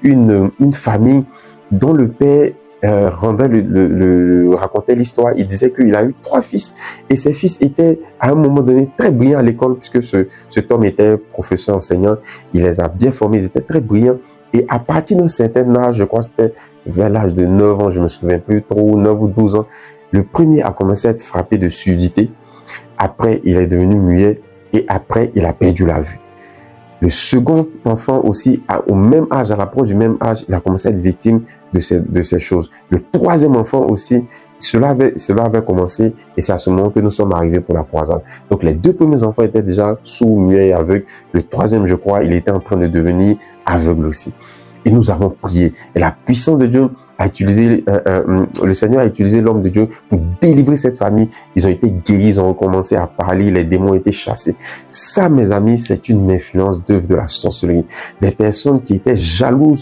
une famille dont le père racontait l'histoire. Il disait qu'il a eu 3 fils et ses fils étaient à un moment donné très brillants à l'école puisque cet homme était professeur enseignant. Il les a bien formés, ils étaient très brillants. Et à partir d'un certain âge, je crois que c'était vers l'âge de 9 ans, je me souviens plus trop, 9 ou 12 ans, le premier a commencé à être frappé de surdité. Après, il est devenu muet et après, il a perdu la vue. Le second enfant aussi, au même âge, à l'approche du même âge, il a commencé à être victime de ces choses. Le troisième enfant aussi, cela avait commencé et c'est à ce moment que nous sommes arrivés pour la croisade. Donc les 2 premiers enfants étaient déjà sourds, muets et aveugles. Le troisième, je crois, il était en train de devenir aveugle aussi. Et nous avons prié. Et la puissance de Dieu a utilisé, le Seigneur a utilisé l'homme de Dieu pour délivrer cette famille. Ils ont été guéris, ils ont recommencé à parler, les démons ont été chassés. Ça, mes amis, c'est une influence d'œuvre de la sorcellerie. Des personnes qui étaient jalouses